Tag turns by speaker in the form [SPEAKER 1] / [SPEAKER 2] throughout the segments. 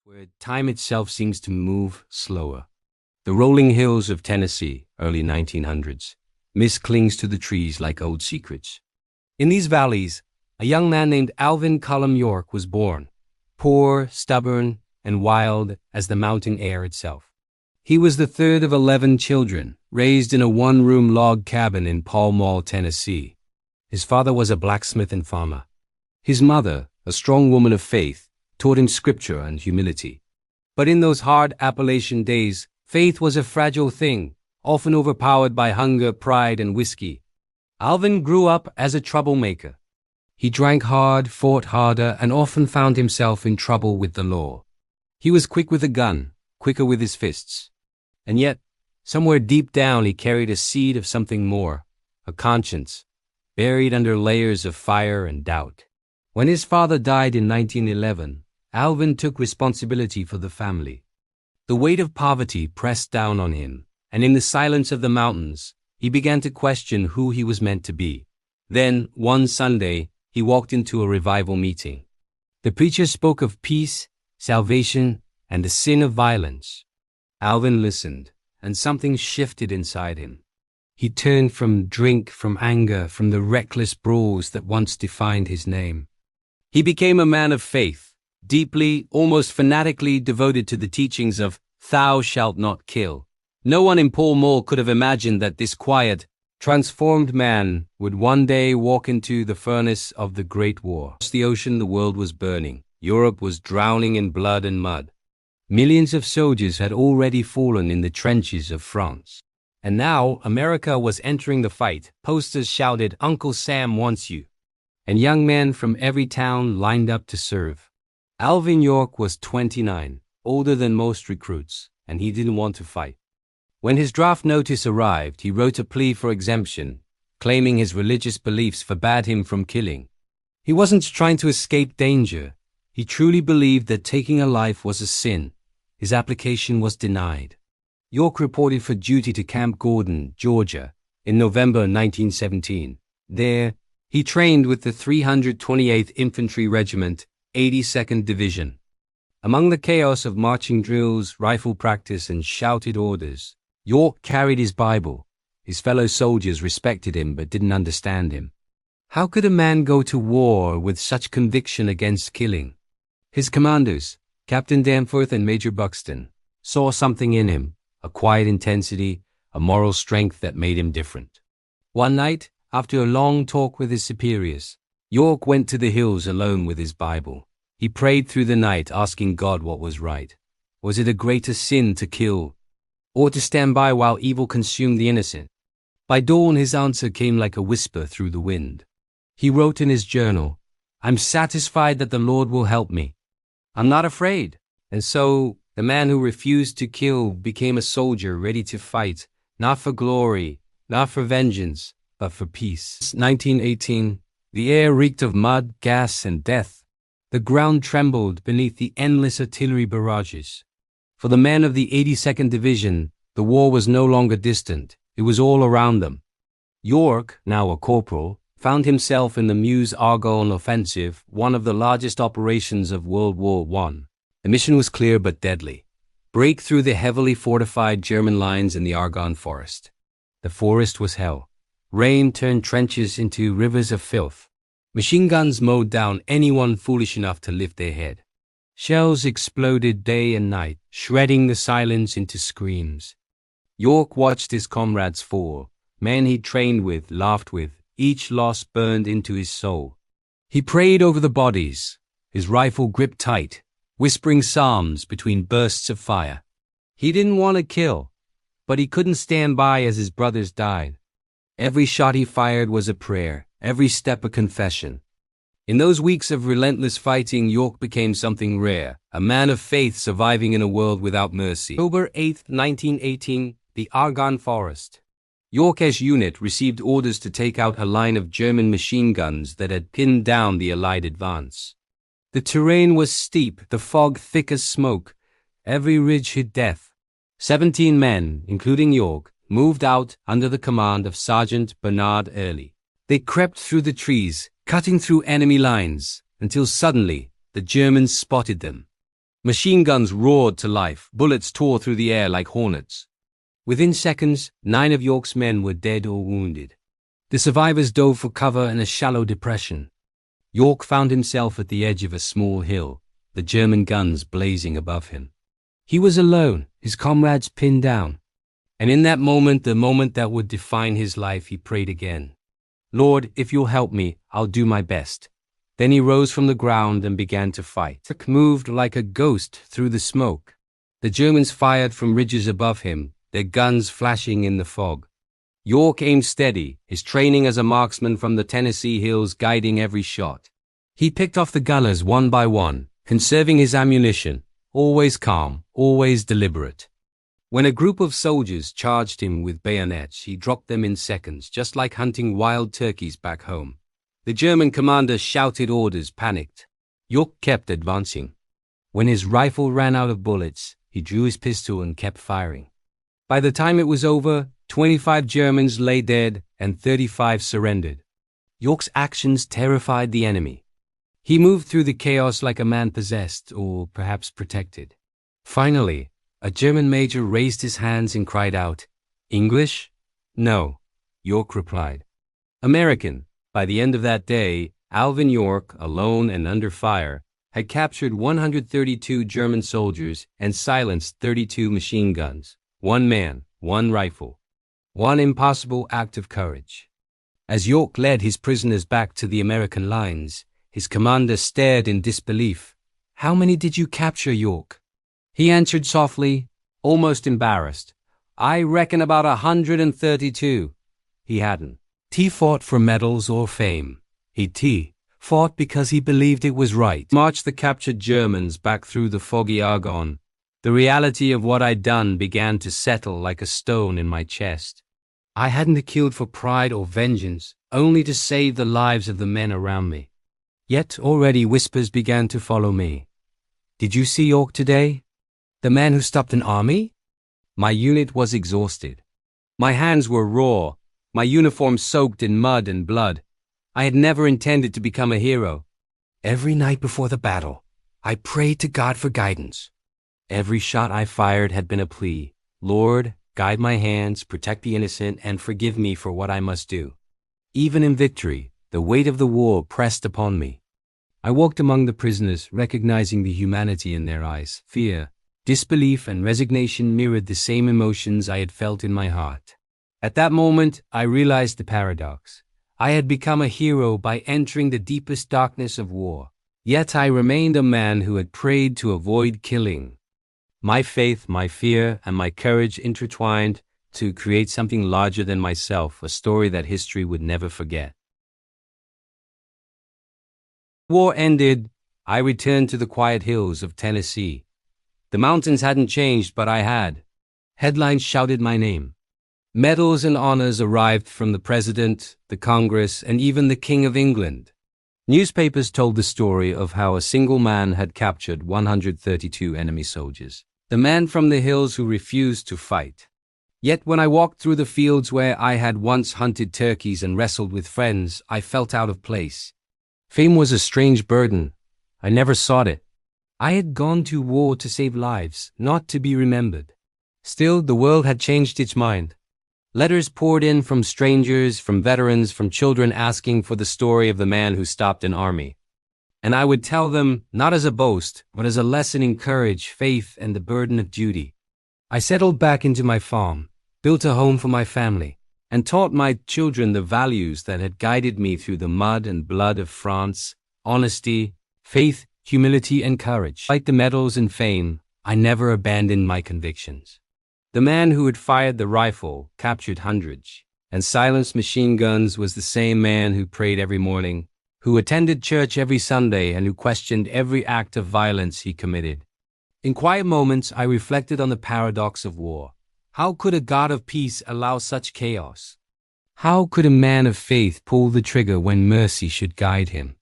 [SPEAKER 1] where time itself seems to move slower. The rolling hills of Tennessee, early 1900s. Mist clings to the trees like old secrets. In these valleys, a young man named Alvin York was born, poor, stubborn, and wild as the mountain air itself. He was the third of 11 children, raised in a one-room log cabin in Pall Mall, Tennessee. His father was a blacksmith and farmer. His mother, a strong woman of faith, taught him scripture and humility. But in those hard Appalachian days, faith was a fragile thing, often overpowered by hunger, pride, and whiskey. Alvin grew up as a troublemaker. He drank hard, fought harder, and often found himself in trouble with the law. He was quick with a gun, quicker with his fists. And yet, somewhere deep down he carried a seed of something more, a conscience, buried under layers of fire and doubt. When his father died in 1911, Alvin took responsibility for the family. The weight of poverty pressed down on him, and in the silence of the mountains, he began to question who he was meant to be. Then, one Sunday, he walked into a revival meeting. The preacher spoke of peace, salvation, and the sin of violence. Alvin listened, and something shifted inside him. He turned from drink, from anger, from the reckless brawls that once defined his name. He became a man of faith, deeply, almost fanatically devoted to the teachings of "Thou shalt not kill." No one in Pall Mall could have imagined that this quiet, transformed man would one day walk into the furnace of the Great War. Across the ocean, the world was burning. Europe was drowning in blood and mud. Millions of soldiers had already fallen in the trenches of France. And now America was entering the fight. Posters shouted, "Uncle Sam wants you." And young men from every town lined up to serve. Alvin York was 29, older than most recruits, and he didn't want to fight. When his draft notice arrived, he wrote a plea for exemption, claiming his religious beliefs forbade him from killing. He wasn't trying to escape danger. He truly believed that taking a life was a sin. His application was denied. York reported for duty to Camp Gordon, Georgia, in November 1917. There, he trained with the 328th Infantry Regiment, 82nd Division. Among the chaos of marching drills, rifle practice, and shouted orders, York carried his Bible. His fellow soldiers respected him but didn't understand him. How could a man go to war with such conviction against killing? His commanders, Captain Danforth and Major Buxton, saw something in him, a quiet intensity, a moral strength that made him different. One night, after a long talk with his superiors, York went to the hills alone with his Bible. He prayed through the night, asking God what was right. Was it a greater sin to kill, or to stand by while evil consumed the innocent? By dawn, his answer came like a whisper through the wind. He wrote in his journal, "I'm satisfied that the Lord will help me. I'm not afraid." And so, the man who refused to kill became a soldier ready to fight, not for glory, not for vengeance, but for peace. 1918, the air reeked of mud, gas, and death. The ground trembled beneath the endless artillery barrages. For the men of the 82nd Division, the war was no longer distant. It was all around them. York, now a corporal, found himself in the Meuse-Argonne offensive, one of the largest operations of World War I. The mission was clear but deadly. Break through the heavily fortified German lines in the Argonne Forest. The forest was hell. Rain turned trenches into rivers of filth. Machine guns mowed down anyone foolish enough to lift their head. Shells exploded day and night, shredding the silence into screams. York watched his comrades fall, men he'd trained with, laughed with, each loss burned into his soul. He prayed over the bodies, his rifle gripped tight, whispering psalms between bursts of fire. He didn't want to kill, but he couldn't stand by as his brothers died. Every shot he fired was a prayer, every step a confession. In those weeks of relentless fighting, York became something rare, a man of faith surviving in a world without mercy. October 8, 1918, the Argonne Forest. York's unit received orders to take out a line of German machine guns that had pinned down the Allied advance. The terrain was steep, the fog thick as smoke. Every ridge hid death. 17 men, including York, moved out under the command of Sergeant Bernard Early. They crept through the trees, cutting through enemy lines, until suddenly the Germans spotted them. Machine guns roared to life, bullets tore through the air like hornets. Within seconds, 9 of York's men were dead or wounded. The survivors dove for cover in a shallow depression. York found himself at the edge of a small hill, the German guns blazing above him. He was alone, his comrades pinned down. And in that moment, the moment that would define his life, he prayed again. Lord, if you'll help me, I'll do my best. Then he rose from the ground and began to fight. York moved like a ghost through the smoke. The Germans fired from ridges above him, their guns flashing in the fog. York aimed steady, his training as a marksman from the Tennessee hills guiding every shot. He picked off the gunners one by one, conserving his ammunition, always calm, always deliberate. When a group of soldiers charged him with bayonets, he dropped them in seconds, just like hunting wild turkeys back home. The German commander shouted orders, panicked. York kept advancing. When his rifle ran out of bullets, he drew his pistol and kept firing. By the time it was over, 25 Germans lay dead and 35 surrendered. York's actions terrified the enemy. He moved through the chaos like a man possessed, or perhaps protected. Finally, a German major raised his hands and cried out, "English?" "No," York replied. "American." By the end of that day, Alvin York, alone and under fire, had captured 132 German soldiers and silenced 32 machine guns. One man, one rifle. One impossible act of courage. As York led his prisoners back to the American lines, his commander stared in disbelief. "How many did you capture, York?" He answered softly, almost embarrassed, "I reckon about 132. He hadn't. He fought for medals or fame. He fought because he believed it was right. Marched the captured Germans back through the foggy Argonne. The reality of what I'd done began to settle like a stone in my chest. I hadn't killed for pride or vengeance, only to save the lives of the men around me. Yet already whispers began to follow me. "Did you see York today? The man who stopped an army?" My unit was exhausted. My hands were raw, my uniform soaked in mud and blood. I had never intended to become a hero. Every night before the battle, I prayed to God for guidance. Every shot I fired had been a plea. Lord, guide my hands, protect the innocent, and forgive me for what I must do. Even in victory, the weight of the war pressed upon me. I walked among the prisoners, recognizing the humanity in their eyes. Fear, disbelief, and resignation mirrored the same emotions I had felt in my heart. At that moment, I realized the paradox. I had become a hero by entering the deepest darkness of war. Yet I remained a man who had prayed to avoid killing. My faith, my fear, and my courage intertwined to create something larger than myself, a story that history would never forget. War ended, I returned to the quiet hills of Tennessee. The mountains hadn't changed, but I had. Headlines shouted my name. Medals and honors arrived from the President, the Congress, and even the King of England. Newspapers told the story of how a single man had captured 132 enemy soldiers. The man from the hills who refused to fight. Yet when I walked through the fields where I had once hunted turkeys and wrestled with friends, I felt out of place. Fame was a strange burden. I never sought it. I had gone to war to save lives, not to be remembered. Still, the world had changed its mind. Letters poured in from strangers, from veterans, from children asking for the story of the man who stopped an army. And I would tell them, not as a boast, but as a lesson in courage, faith, and the burden of duty. I settled back into my farm, built a home for my family, and taught my children the values that had guided me through the mud and blood of France: honesty, faith, humility, and courage. Despite the medals and fame, I never abandoned my convictions. The man who had fired the rifle, captured hundreds, and silenced machine guns was the same man who prayed every morning, who attended church every Sunday, and who questioned every act of violence he committed. In quiet moments, I reflected on the paradox of war. How could a God of peace allow such chaos? How could a man of faith pull the trigger when mercy should guide him?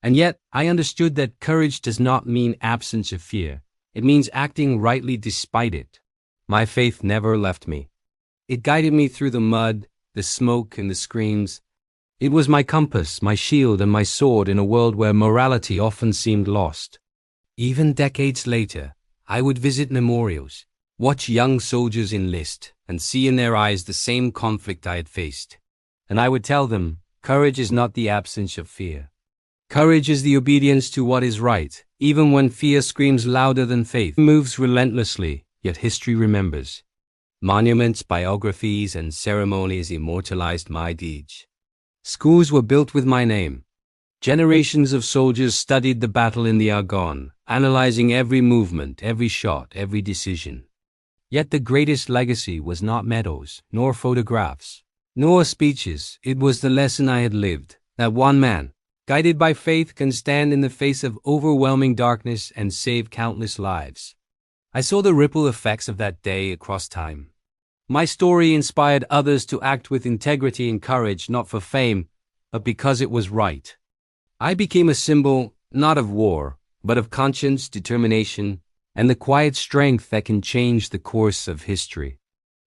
[SPEAKER 1] And yet, I understood that courage does not mean absence of fear. It means acting rightly despite it. My faith never left me. It guided me through the mud, the smoke, and the screams. It was my compass, my shield, and my sword in a world where morality often seemed lost. Even decades later, I would visit memorials, watch young soldiers enlist, and see in their eyes the same conflict I had faced. And I would tell them, courage is not the absence of fear. Courage is the obedience to what is right, even when fear screams louder than faith. Moves relentlessly, yet history remembers. Monuments, biographies, and ceremonies immortalized my deeds. Schools were built with my name. Generations of soldiers studied the battle in the Argonne, analyzing every movement, every shot, every decision. Yet the greatest legacy was not medals, nor photographs, nor speeches. It was the lesson I had lived, that one man, guided by faith, can stand in the face of overwhelming darkness and save countless lives. I saw the ripple effects of that day across time. My story inspired others to act with integrity and courage, not for fame, but because it was right. I became a symbol, not of war, but of conscience, determination, and the quiet strength that can change the course of history.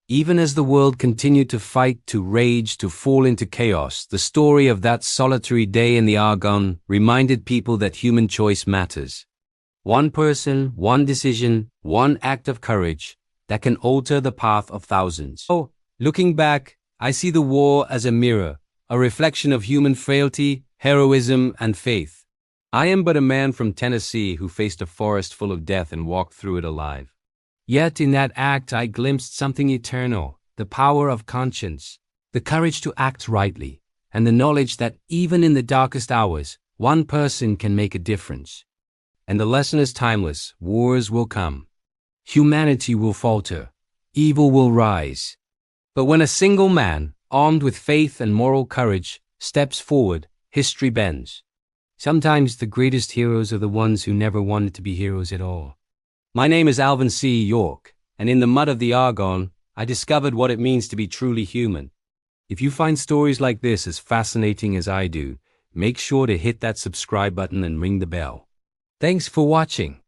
[SPEAKER 1] Even as the world continued to fight, to rage, to fall into chaos, the story of that solitary day in the Argonne reminded people that human choice matters. One person, one decision, one act of courage that can alter the path of thousands. Oh, looking back, I see the war as a mirror, a reflection of human frailty, heroism, and faith. I am but a man from Tennessee who faced a forest full of death and walked through it alive. Yet in that act I glimpsed something eternal, the power of conscience, the courage to act rightly, and the knowledge that even in the darkest hours, one person can make a difference. And the lesson is timeless. Wars will come. Humanity will falter. Evil will rise. But when a single man, armed with faith and moral courage, steps forward, history bends. Sometimes the greatest heroes are the ones who never wanted to be heroes at all. My name is Alvin C. York, and in the mud of the Argonne, I discovered what it means to be truly human. If you find stories like this as fascinating as I do, make sure to hit that subscribe button and ring the bell. Thanks for watching.